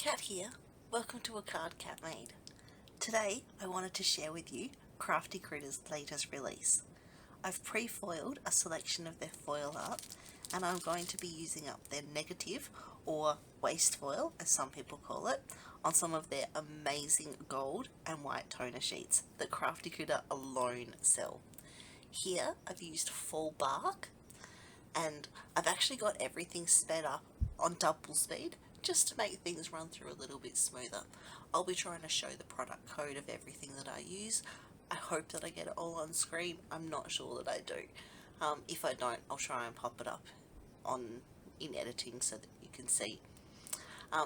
Cat here. Welcome to A Card Cat Made. Today I wanted to share with you Crafty Critta's latest release. I've pre-foiled a selection of their foil art and I'm going to be using up their negative or waste foil, as some people call it, on some of their amazing gold and white toner sheets that Crafty Critta alone sell. Here I've used full bark and I've actually got everything sped up on double speed just to make things run through a little bit smoother. I'll be trying to show the product code of everything that I use. I hope that I get it all on screen. I'm not sure that I do. If I don't, I'll try and pop it up in editing so that you can see. I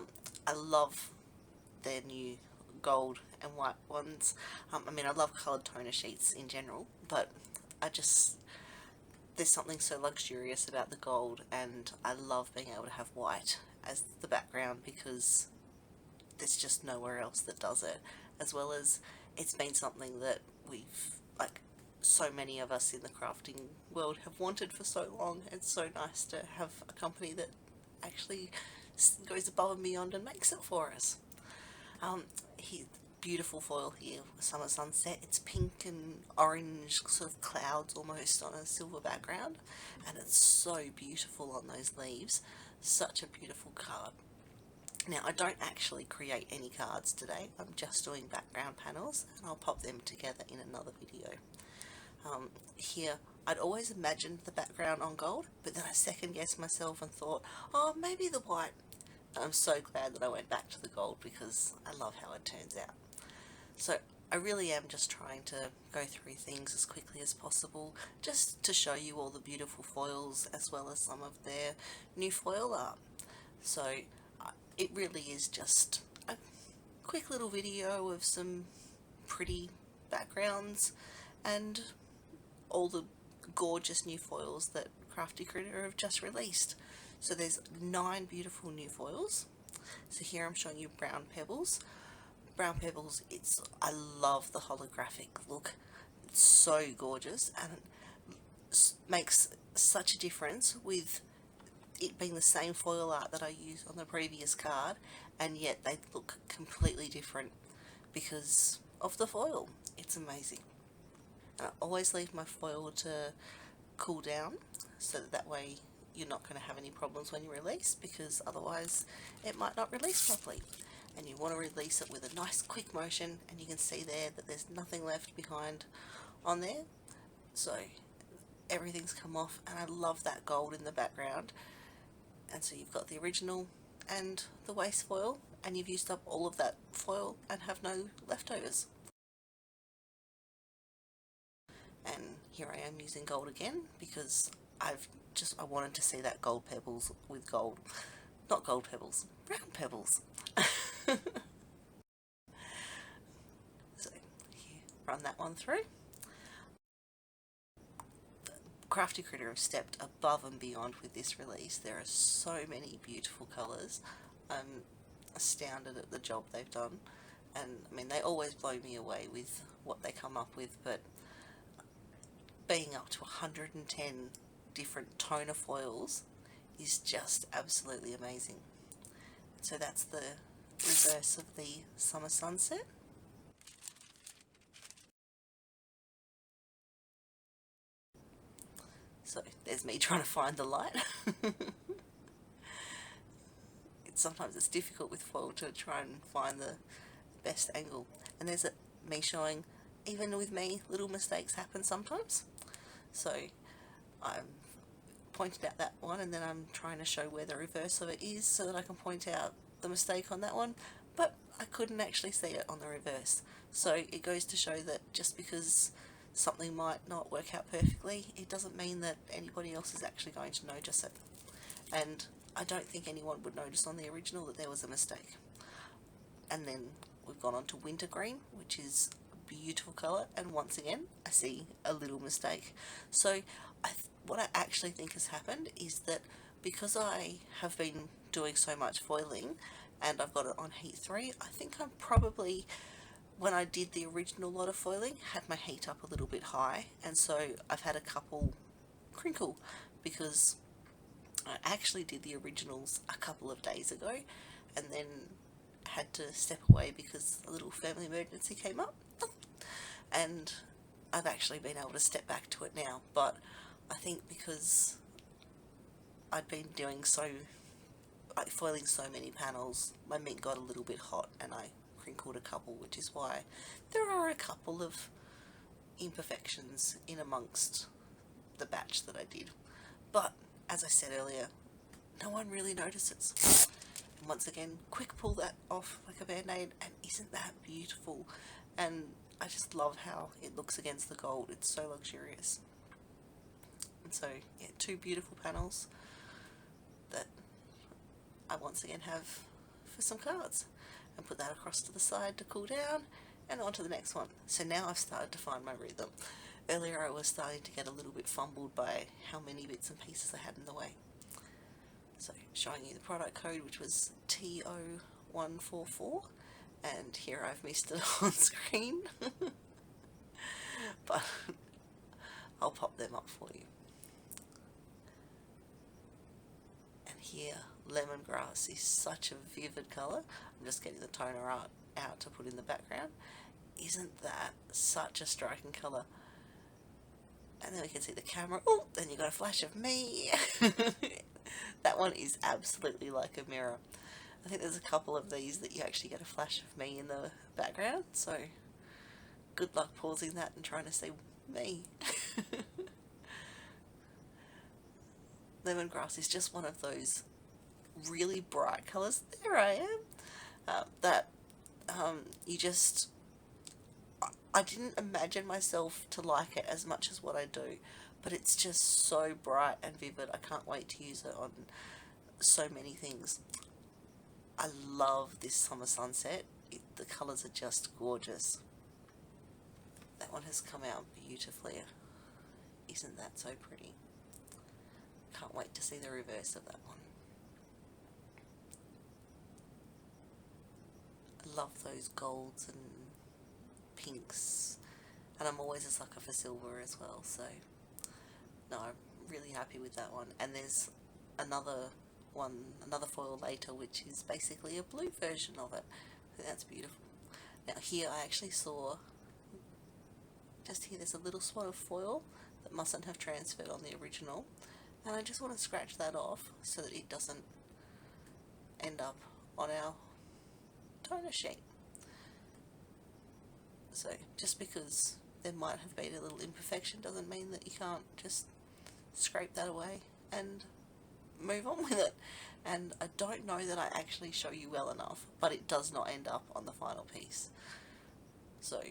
love their new gold and white ones. I love coloured toner sheets in general, but there's something so luxurious about the gold, and I love being able to have white as the background because there's just nowhere else that does it. As well as it's been something that so many of us in the crafting world have wanted for so long. It's so nice to have a company that actually goes above and beyond and makes it for us. Beautiful foil here, summer sunset. It's pink and orange sort of clouds almost on a silver background, and it's so beautiful on those leaves. Such a beautiful card. Now, I don't actually create any cards today. I'm just doing background panels, and I'll pop them together in another video. Here, I'd always imagined the background on gold, but then I second guessed myself and thought, oh, maybe the white. I'm so glad that I went back to the gold because I love how it turns out. So I really am just trying to go through things as quickly as possible, just to show you all the beautiful foils as well as some of their new foil art. So it really is just a quick little video of some pretty backgrounds and all the gorgeous new foils that Crafty Critta have just released. So there's 9 beautiful new foils. So here I'm showing you Brown Pebbles. Brown Pebbles, I love the holographic look. It's so gorgeous, and it makes such a difference with it being the same foil art that I used on the previous card, and yet they look completely different because of the foil. It's amazing. And I always leave my foil to cool down so that way you're not going to have any problems when you release, because otherwise it might not release properly. And you want to release it with a nice quick motion, and you can see there that there's nothing left behind on there. So everything's come off, and I love that gold in the background. And so you've got the original and the waste foil, and you've used up all of that foil and have no leftovers. And here I am using gold again because I wanted to see that gold pebbles with gold. Not gold pebbles, brown pebbles. So here, run that one through. Crafty Critta have stepped above and beyond with this release. There are so many beautiful colours. I'm astounded at the job they've done, and they always blow me away with what they come up with, but being up to 110 different toner foils is just absolutely amazing. So that's the reverse of the summer sunset. So there's me trying to find the light. Sometimes it's difficult with foil to try and find the best angle. And there's me showing, even with me, little mistakes happen sometimes. So I'm pointed out that one, and then I'm trying to show where the reverse of it is so that I can point out the mistake on that one, but I couldn't actually see it on the reverse. So it goes to show that just because something might not work out perfectly, it doesn't mean that anybody else is actually going to notice it. And I don't think anyone would notice on the original that there was a mistake. And then we've gone on to wintergreen, which is a beautiful colour, and once again I see a little mistake. So what I actually think has happened is that because I have been doing so much foiling and I've got it on heat 3, I think I'm probably, when I did the original lot of foiling, had my heat up a little bit high, and so I've had a couple crinkle because I actually did the originals a couple of days ago, and then had to step away because a little family emergency came up, and I've actually been able to step back to it now. But I think because I'd been doing foiling so many panels, my mint got a little bit hot and I crinkled a couple, which is why there are a couple of imperfections in amongst the batch that I did. But as I said earlier, no one really notices. And once again, quick pull that off like a band-aid, and isn't that beautiful? And I just love how it looks against the gold. It's so luxurious. And so yeah, two beautiful panels that I once again have for some cards, and put that across to the side to cool down, and on to the next one. So now I've started to find my rhythm. Earlier I was starting to get a little bit fumbled by how many bits and pieces I had in the way. So showing you the product code, which was TO144, and here I've missed it on screen, but I'll pop them up for you. And here, lemongrass is such a vivid colour. I'm just getting the toner out to put in the background. Isn't that such a striking colour? And then we can see the camera. Oh, then you got a flash of me. That one is absolutely like a mirror. I think there's a couple of these that you actually get a flash of me in the background, so good luck pausing that and trying to see me. Lemongrass is just one of those really bright colours. There I am. You just... I didn't imagine myself to like it as much as what I do, but it's just so bright and vivid. I can't wait to use it on so many things. I love this summer sunset. The colours are just gorgeous. That one has come out beautifully. Isn't that so pretty? Can't wait to see the reverse of that one. I love those golds and pinks, and I'm always a sucker for silver as well, so no, I'm really happy with that one. And there's another foil later, which is basically a blue version of it. I think that's beautiful. Now here I actually saw, just here there's a little spot of foil that mustn't have transferred on the original, and I just want to scratch that off so that it doesn't end up on our toner sheet. So just because there might have been a little imperfection doesn't mean that you can't just scrape that away and move on with it. And I don't know that I actually show you well enough, but it does not end up on the final piece. So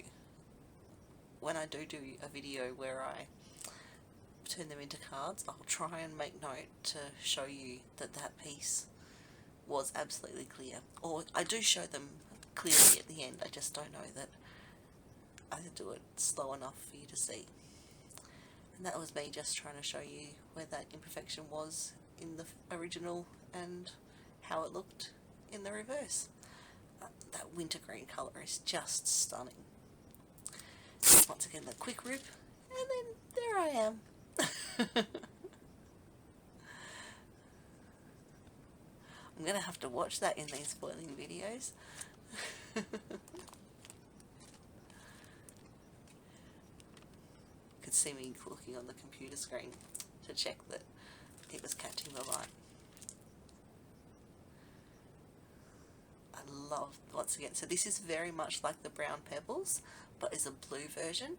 when I do a video where I turn them into cards, I'll try and make note to show you that that piece was absolutely clear. Or I do show them clearly at the end, I just don't know that I do it slow enough for you to see. And that was me just trying to show you where that imperfection was in the original and how it looked in the reverse. That wintergreen colour is just stunning. Once again, the quick rip, and then there I am. I'm going to have to watch that in these spoiling videos. Could see me looking on the computer screen to check that it was catching the light. I love, once again, so this is very much like the brown pebbles, but is a blue version,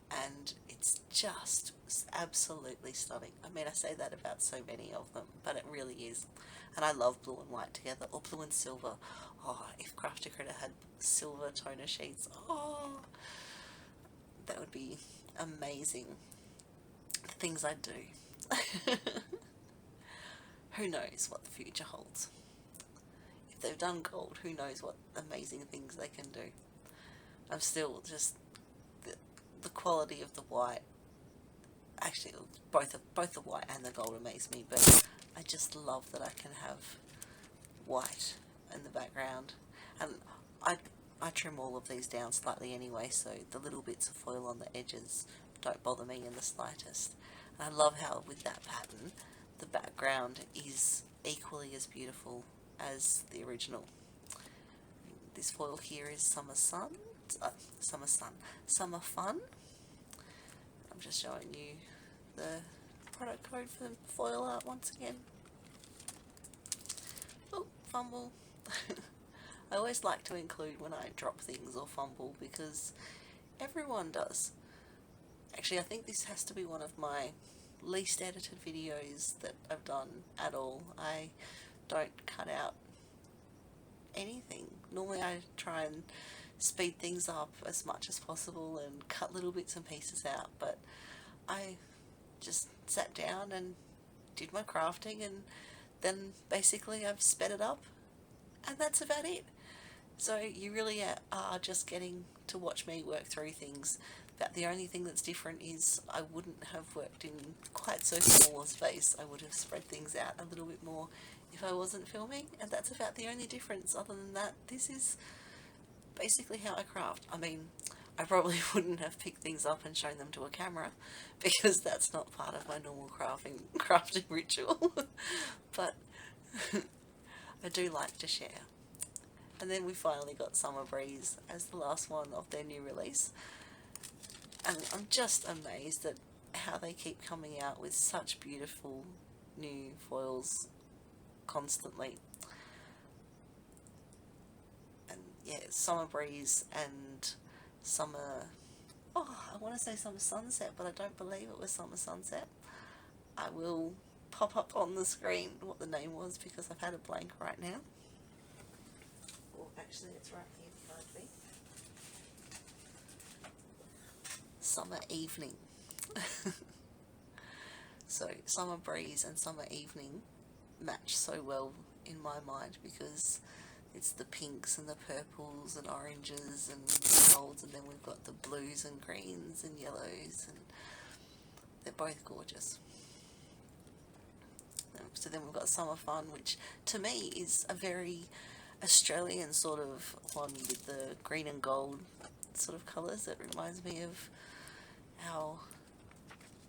and it's just absolutely stunning. I mean, I say that about so many of them, but it really is. And I love blue and white together, or blue and silver. Oh, if Crafty Critta had silver toner sheets, oh, that would be amazing. The things I'd do. Who knows what the future holds? If they've done gold, who knows what amazing things they can do. I'm still just, the quality of the white, actually both the white and the gold amaze me, but I just love that I can have white in the background. And I trim all of these down slightly anyway, so the little bits of foil on the edges don't bother me in the slightest. And I love how with that pattern the background is equally as beautiful as the original. this foil here is Summer Sun, Summer Fun. I'm just showing you the product code for the foil art once again. Oh, fumble. I always like to include when I drop things or fumble because everyone does. Actually, I think this has to be one of my least edited videos that I've done at all. I don't cut out anything. Normally I try and speed things up as much as possible and cut little bits and pieces out, but I just sat down and did my crafting, and then basically I've sped it up, and that's about it. So you really are just getting to watch me work through things. But the only thing that's different is I wouldn't have worked in quite so small a space. I would have spread things out a little bit more if I wasn't filming, and that's about the only difference. Other than that, this is basically how I craft. I mean, I probably wouldn't have picked things up and shown them to a camera because that's not part of my normal crafting ritual. But I do like to share. And then we finally got Summer Breeze as the last one of their new release. And I'm just amazed at how they keep coming out with such beautiful new foils constantly. And yeah, Summer Breeze and Summer... oh, I want to say Summer Sunset, but I don't believe it was Summer Sunset. I will pop up on the screen what the name was because I've had a blank right now. Actually, it's right here behind me. Summer Evening. So Summer Breeze and Summer Evening match so well in my mind because it's the pinks and the purples and oranges and the golds, and then we've got the blues and greens and yellows, and they're both gorgeous. So then we've got Summer Fun, which to me is a very Australian sort of one with the green and gold sort of colours. That reminds me of our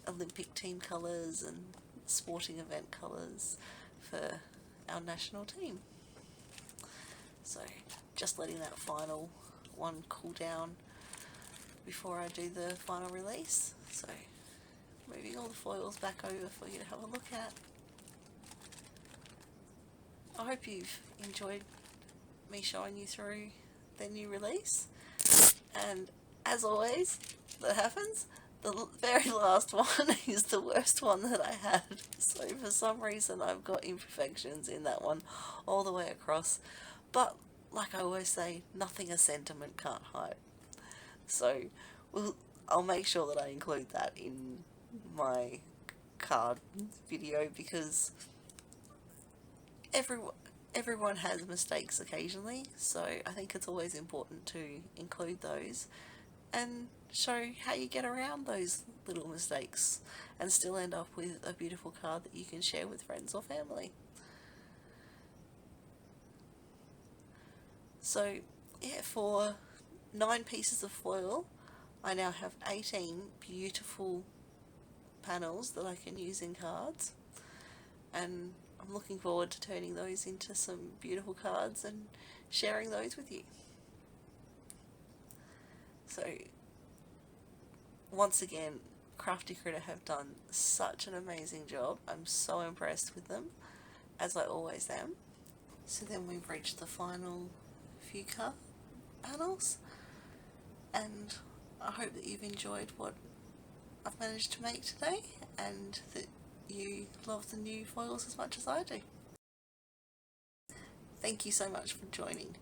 Olympic team colours and sporting event colours for our national team. So just letting that final one cool down before I do the final release. So moving all the foils back over for you to have a look at. I hope you've enjoyed me showing you through their new release, and as always that happens, the very last one is the worst one that I had, so for some reason I've got imperfections in that one all the way across, but like I always say, nothing a sentiment can't hide. So I'll make sure that I include that in my card video because everyone has mistakes occasionally, so I think it's always important to include those and show how you get around those little mistakes and still end up with a beautiful card that you can share with friends or family. So yeah, for 9 pieces of foil I now have 18 beautiful panels that I can use in cards, and I'm looking forward to turning those into some beautiful cards and sharing those with you. So once again, Crafty Critta have done such an amazing job. I'm so impressed with them, as I always am. So then we've reached the final few card panels, and I hope that you've enjoyed what I've managed to make today and that you love the new foils as much as I do. Thank you so much for joining.